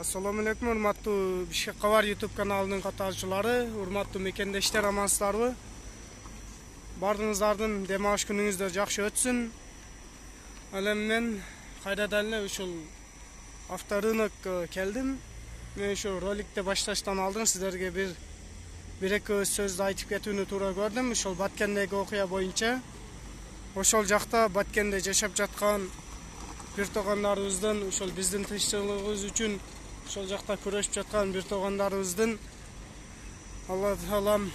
Assalamu alaikum, урматтуу Бишкек Кабар YouTube каналынын катнашчылары, урматтуу мекендештер, амансыздарбы? Бардыгыңыздардын дем алыш күнүңүздөр жакшы өтсүн. Ал мен кайрадан эле ушул авторынок келдим. Мен ушу роликти башташтан алдын сиздерге бир-эки сөздү айтып кетүүнү туура көрдүм. Ушул Баткендеги окуя боюнча. Ошол жакта Баткенде жашап жаткан бир туугандарыбыздын, ушул биздин тынччылыгыбыз үчүн ошол жакта күрөшүп жаткан бир туугандарыбыздын Алла таалам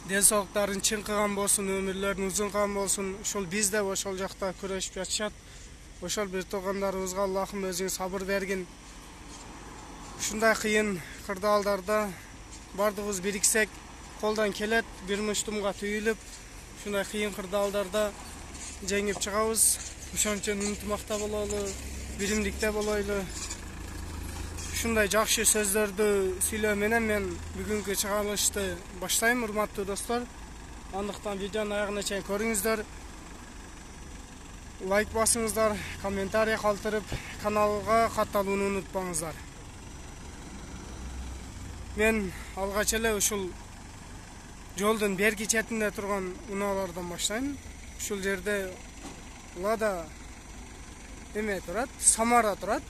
ден соолуктарын чыңкыган болсун, өмүрлөрүн узун кылган болсун. Ушул биз деп ошол жакта күрөшүп жатышат. Ошол бир туугандарыбызга Аллахым өзүң сабыр бергин. Ушундай кыйын кырдаалдарда бардыгыбыз бириксек, колдон келет, бир муштумга түйүлүп, ушундай кыйын кырдаалдарда жеңип чыгабыз. Ошон үчүн ынтымакта бололу, биримдикте болойлу. Ушундай жакшы сөздөрдү сүйлөө менен мен бүгүнкү чыгарылышты баштайм, урматтуу достор. Андыктан видеонун аягына чейин көрүңүздөр. Лайк басыңыздар, комментарий калтырып, каналга катталууну унутпаңыздар. Мен алгач эле ушул жолдун берки четинде турган унаалардан баштайм. Ушул жерде Лада эме турат, Самара турат.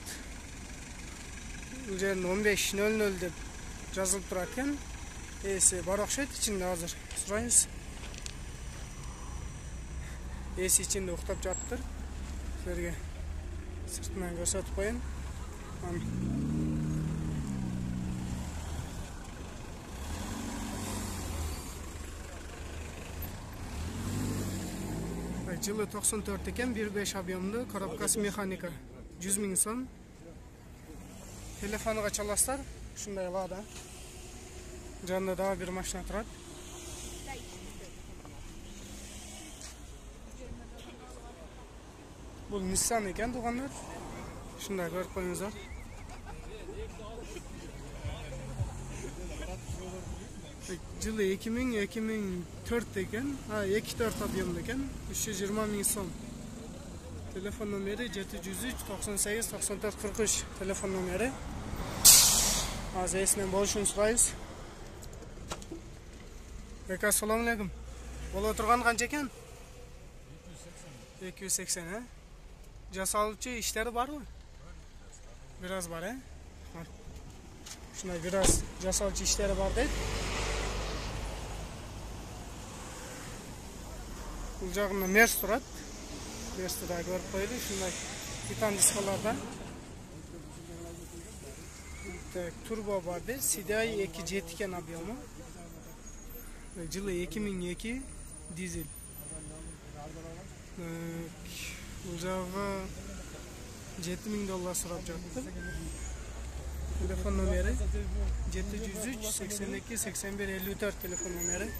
Бул жерде 15:00 деп жазылып турат экен. Эси бар окшойт, ичинде азыр сурайбыз. Эси ичинде уктап жатыптыр. Силерге сыртынан көрсөтүп коеюн. Жылы 94 экен, 1.5 объемдуу, коробкасы механика. 100 000 сом. Телефонуга чаласыздар. Ушундай Лада. Жанында дагы бир машина турат. Бул Nissan экен, туугандар. Ушундай көрүп коюңуздар. Жылы 2004 экен, 2.4 объемдуу экен, 320 000 сом. Телефон номери 703 98 94 43 телефон номери. Азыр эсинен болушун сурайбыз. Assalamu alaikum. Боло турган канча экен? 280, Жасалуучу иштери барбы? Бир аз бар, Ушундай бир аз жасалуучу иштери бар дейт. Бул жагында Мерс турат. Мерсти да көрүп коелу, ушундай титан дискаларда. Турбо бар дейт, CDI 2.7 экен объему. Жылы 2002 дизель. Бул жагы $7000 сурап жатты. Телефон номери 703 82 81 54 телефон номери.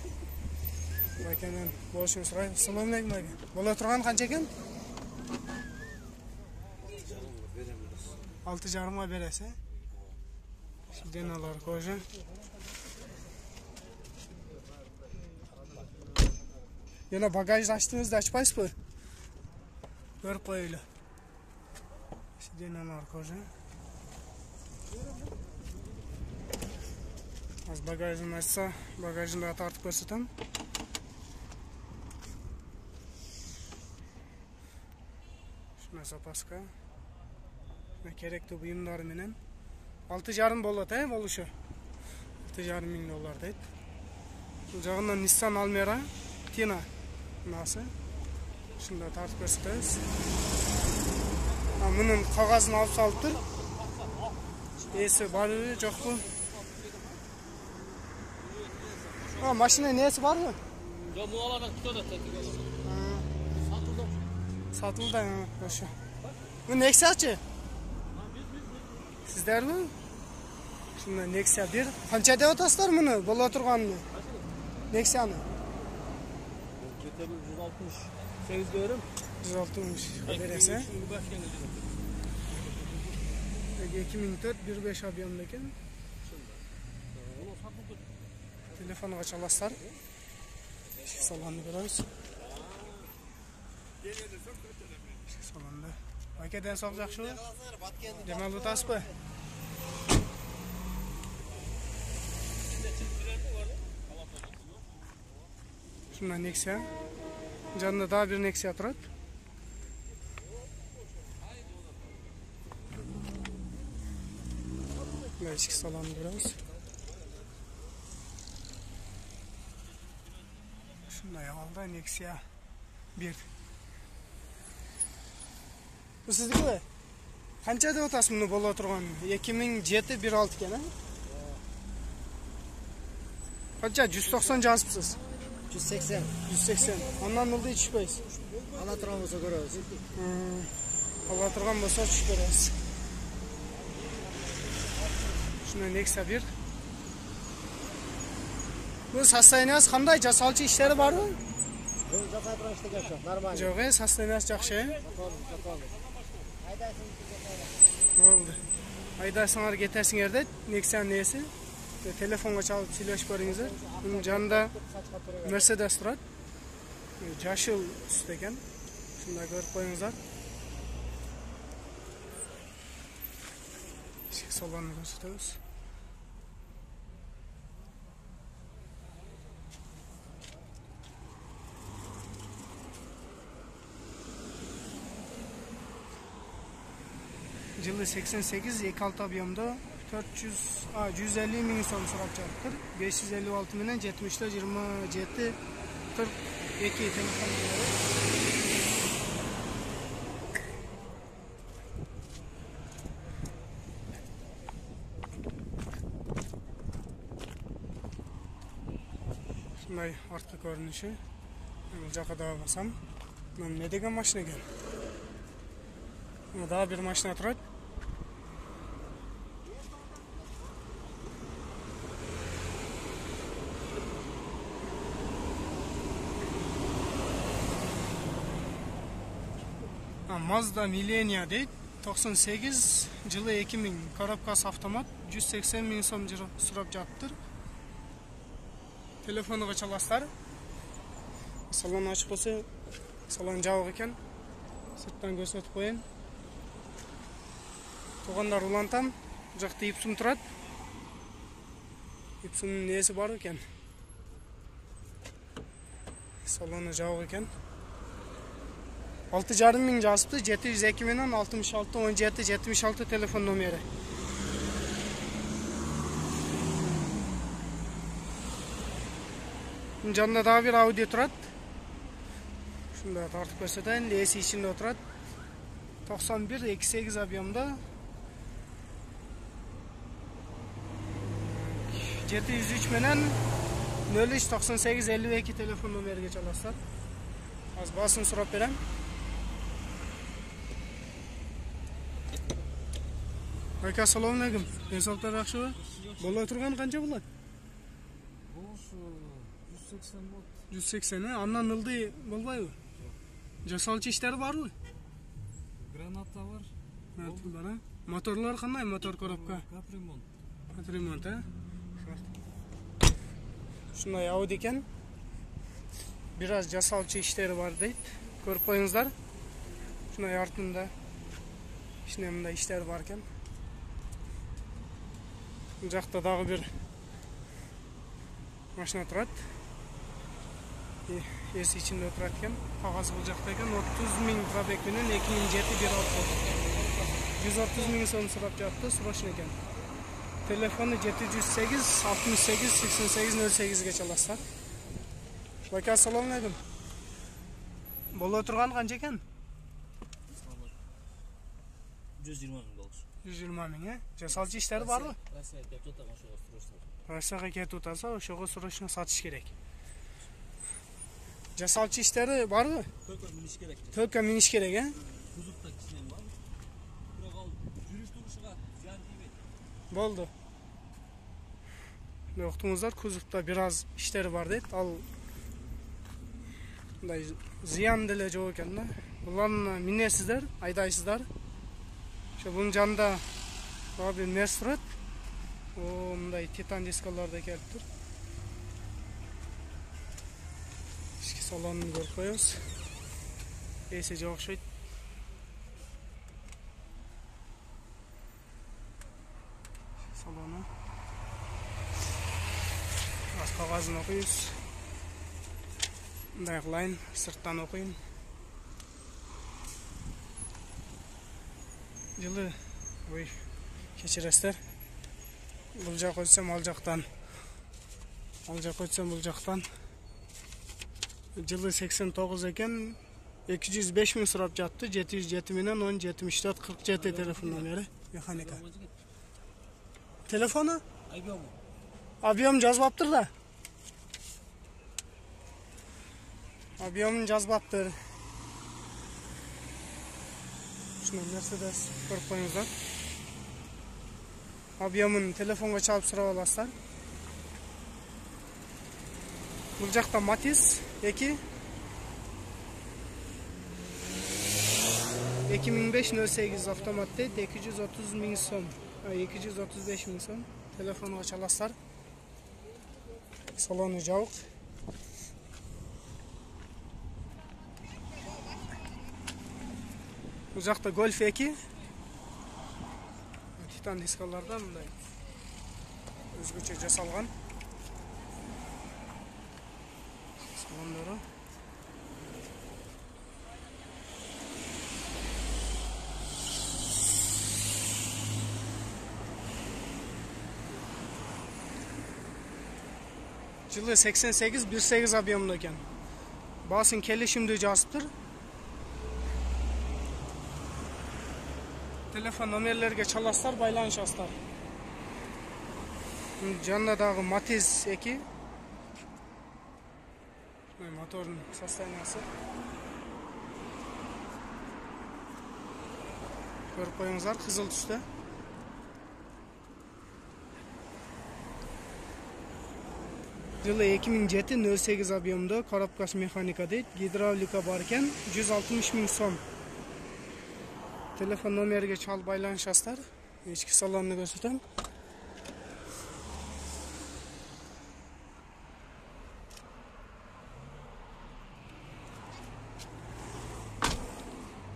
Бакенен болушун сурайм. Assalamu alaikum. Боло турган канча экен? 6,5 бересиз, Сизден алар кожа. Yana bagajды ачтыңызды ачпайсызбы? Көрүп коелу. Сизден алар кожа. Az bagajын ачса, багажын да тартып көрсөтөм. Шуна запаска. Керектүү буюмдары менен 6,5 болот, болушу. $6,500 дейт. Бул жагынан Nissan Almera Tina насы. Шунда тартып көрсөтөбүз. Мунун кагазын алып салыптыр. Эси барбы, жокпу? Машина несі бар мı? Yok, muğalardan tutuyorlar teknik olarak. Satıldı. Boşu. Bu Nexia-çı? Sizler mi? Şimdi Nexia 1. Kança dev ataslar bunu? Bola oturgan mı? Nexia'nı? Ketebi 168 diyorum. 160. Haberese. 2004 1.5 объемдекен. Telefonuga çalaslar. Salonda görüyoruz. Salonda. Bakeden soğuk şu. Demal utasbı. Şunda Nexia. Жанында daha bir Nexia turadi. Ichki salonni ko'ramiz. Shunday holda Nexia 1. Bu sizniki? Qancha deb o'tasiz buni bo'la turgan? 2007 1.6 ekan, ha? Qancha 190 jazibsiz? 180. 180. Ondan oldu içmeyiz. Ala turgan bo'lsa ko'ramiz. Ala turgan bo'lsa tushib ko'ramiz. Shuna Nexia 1. Bu sostoyaniyasi qanday? Jasolchi ishlari bormi? Yo'q, jasay turgan ishlar yo'q, normal. Yo'q, sostoyaniyasi yaxshi. Bo'ldi. Haydasinglar ketasinglar-da, Nexia nesi? Telefonga çalıp silashib ko'ringizlar. Bunun janida Mercedes turadi. Jashil tusda ekan. Shunday ko'rib qo'yingizlar. Ichki salonni ko'rsatamiz. Yılı 88, 2.6 ob'yomda 150 ming so'm so'rab chiqibdir. 556 bilan 70 27 42 telefon. Shunday ortqa ko'rinishi. Bu yoqqa davom qilsam, mana ne degan mashina ekan? Daha bir mashina turadi. Mazda Millennia deydi. 98 yılı 2000 korobkasi avtomat 180 ming so'm so'rab jatdir. Telefoniga chalasizlar. Salon ochiq bo'lsa, salon javoq ekan. Sirtdan ko'rsatib qo'yin. To'g'onlar ulantam, bu yoqda Ipsum turadi. Ipsumning nesi bor ekan? Saloni javoq ekan. 6,5 ming jazibdi, 702 bilan 66 17 76 telefon nomeri. Janida daha bir Audi turadi. Shunda tortib ko'rsatayin, AC ichida o'tiradi. 91 28 ob'yomda 703 bilan 03 98 52 telefon nomeriga chalasizlar. Az basın so'rab beraman. Aka, assalomu alaykum. Insoflar yaxshimi? Bo'la turgan qancha bo'ladi? Bu 180 mod. 180 ha? Ondan nildi bo'lmaymi? Jasolchi ishlari bormi? Granata var. Evet, bana. Motorlar qanday? Motor korobka. Kaprimon. Kaprimon ha? Shunday Audi ekan. Biraz jasolchi ishlari bor deydi. Ko'rib qo'yingizlar. Shunday ortida ishlamda ishlar bor ekan. Bu yoqda daha bir mashina turadi. Esi içinde o'tiradi ekan. Qog'ozi bu yoqda ekan. 30 ming probek bilan 2007 1.6. 130 ming so'm so'rab jatdi, srochniy ekan. Telefoni 708 68 88 08 ga chalasizlar. Aka, assalomu alaykum. Bo'la turgan qancha ekan? 120 ming bo'ldi. 120 ming, ha? Jasolchi ishlari bormi? Rossiyaga ketib o'taman shu surishlar. Rossiyaga ketib o'tasa, o'shaga surishni sotish kerak. Jasolchi ishlari bormi? To'ka minish kerak. To'ka minish kerak, ha? Kuzovda kishilar bor. Biroq al yurish turishiga ziyon tegmaydi. Bo'ldi. Yo'qtimizlar kuzovda biraz ishlari bor deydi. Al bunday ziyon dile jo'q ekanda. Bularni minasizlar, aydaysizlar. Shu bunun janida bir Mercedes turadi. O bunday titan diskalarda kelibdir. Ichki salonni ko'rib qo'yamiz. Esiga o'xshaydi. Saloni. Az qog'ozini o'qiymiz. Мындай кылайын, сырттан окуйм. Жылы, ой, кечиресиздер. Бул жак өтсөм ал жактан. Ал жак өтсөм бул жактан. Жылы 89 экен. 205 миң сурап жатты. 707 менен 10 74 47 телефон номери. Механика. Телефону? Объем жазбаптыр да. Объемын жазбаптыр. Шуну Мерседес көрүп коюңуздар. Объемын телефонго чалып сурап аласыздар. Бул жакта Матис 2 2005-08 автомат дейт, 230 миң сом, 235 миң сом. Телефонго чаласыздар. Салону жабык. Бул жакта Golf 2 Титан дискаларда мындай өзгөчө жасалган. Салондору. Жылы 88 18 объемда экен. Басын келишимди жазыптыр. Телефон номерлерге чаласыздар, байланышасыздар. Жанында дагы Матиз 2. Мотордун состояниясы. Көрүп коюңуздар, кызыл түстө. Жылы 2007-08 объемда, коробкасы механика дейт, гидравлика бар экен, 160 миң сом. Телефон номерге чалып байланышасыздар. Ички салонду көрсөтөм.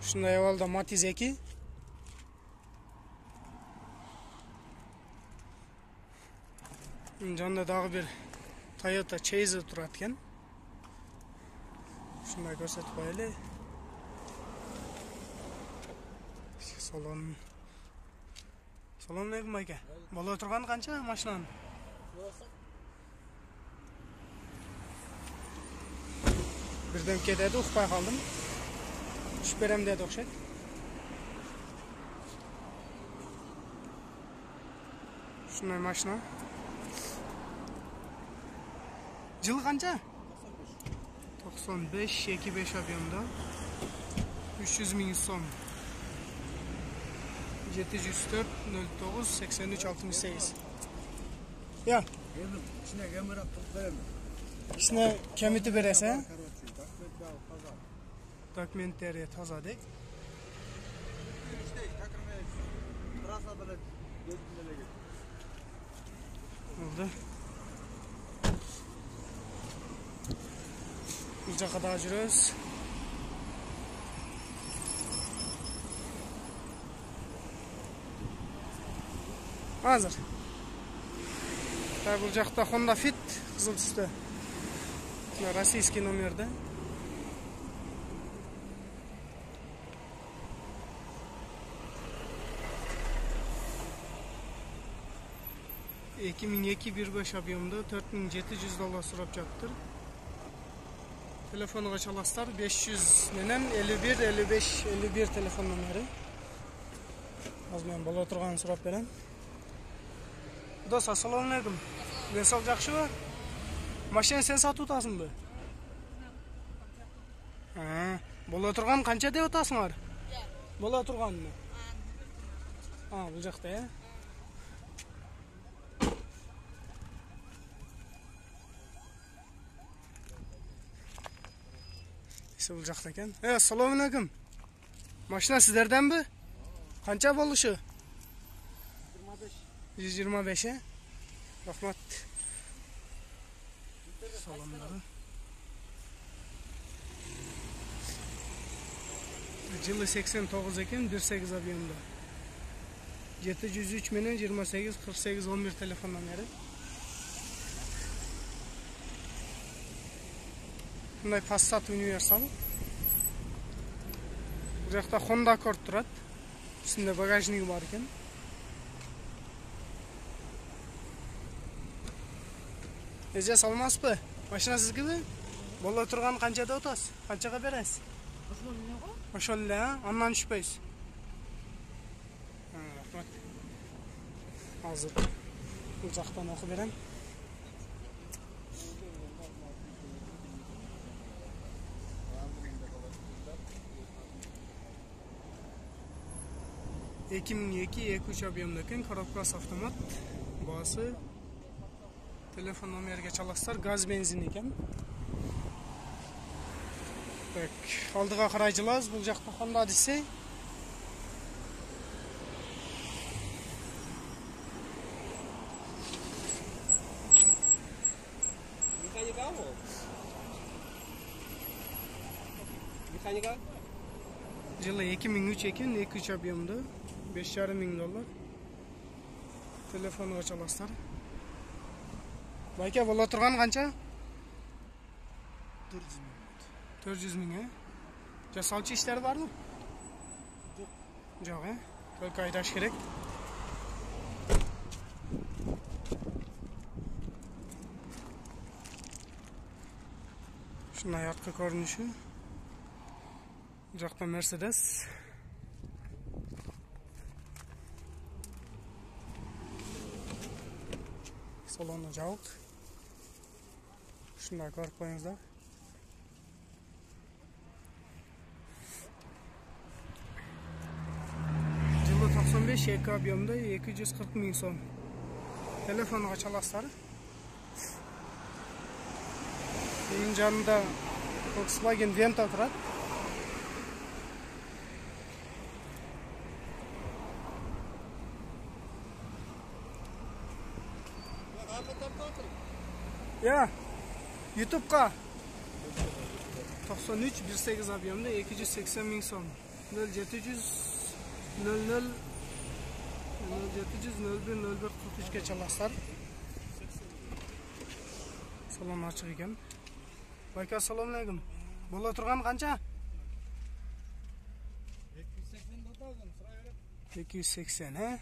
Ушундай абалда Матиз 2. Жанында дагы бир Toyota Chaser турат экен. Ушундай көрсөтүп коелу. Салон. Салон не майка? Боло турган канча машинанын? Бирден кетеди, укпай калдым. Түшүп берем деди окшойт. Ушундай машина. Жылы канча? 95 25 объемда. 300 миң сом. 704 09 83 68. Ya. İçine gemir attık verelim. İçine kemiti berese. Dokumentleri taza deyik. Oldu. Bu жаққа daha жүрөбүз. Hazır. Bu жақта Honda Fit қызыл түсті. Российский номерді. $2215 объемда $4700 сұрап жаттыр. Telefonuga çalasızlar 500 менен 51 55 51 telefon номери. Азыр мен боло турганын сурап берем. Дос, ассаламу алейкум. Десал жакшыбы? Машина сен сатып атасыңбы? Боло турган канча деп атасыңар? Боло турганмы? Бул жакта, э? Бул жакта экен. Ассаламу алейкум. Машина сиздерденби? Канча болушу? 125, э? Рахмат. Саламдары. Жылы 89 экен, 18 объемда. 703 менен 28 48 11 телефон номери. Мындай Passat Universal. Bu жақта Honda Accord тұрады. Üstünde bagajniгі бар екен. Эже салмас бі? Машина сізге бі? Бола тұрған қанчада отас? Қанчаға бересіз? Ошол эле, андан түшпөйсүз. Рахмат. Азыр бул жактан окуп берем. Эки миң эки объемдо экен, коробкасы автомат. Баасы телефон номерге чаласыздар, газ бензин экен. Так, алдыга карай жылабыз. Бул жакта Honda Odyssey. Mekanika mı? Mekanika? Жылы 2003 экен, 2-3 объемдо, $5,500. Телефонго чаласыздар. Байке, бола турган канча? 400 миң, Жасалчы иштер барбы? Жок, Только айдаш керек. Ушундай арткы көрүнүшү. Жакта Mercedes. Салону жабык. Ушундай көрүп коюңуздар. Жылы 95 2 объемда 240 миң сом. Телефонго чаласыздар. Эң жанында Volkswagen Vento турат. Ya, YouTube'ga 93 18 объемда 280 миң сом. 0700 00 0700 01 01 43-ке чаласыздар. Салон ачык экен. Байка, ассаламу алейкум. Бола турган канча? 280,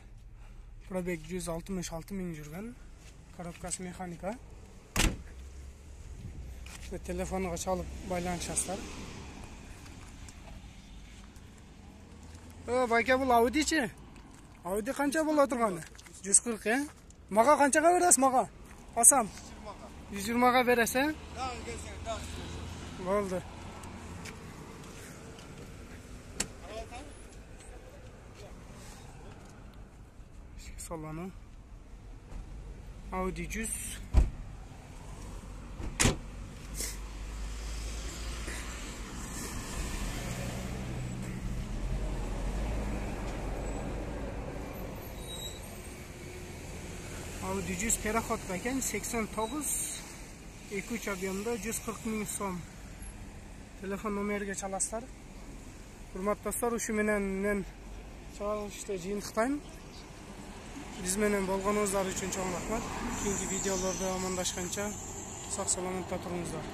Пробег 166 миң жүргөн. Коробкасы механика. Телефонға чалып байланышасыздар. Байке, бұл Audi-чи? Audi қанша бола тұрғаны? 140, Маға қаншаға бересіз, маға? Асам? 120-ға бересіз, Болды. Салону. Audi 100. Audi 100 переходка ekan, 89 2-3 объемда 140 миң сом. Телефон номерге чаласыздар. Урматтуу достор, ушу менен мен чыгарылышты жыйынтыктайм. Биз менен болгонуңуздар үчүн чоң рахмат. Кийинки видеолордо амандашканча сак саламатта туруңуздар.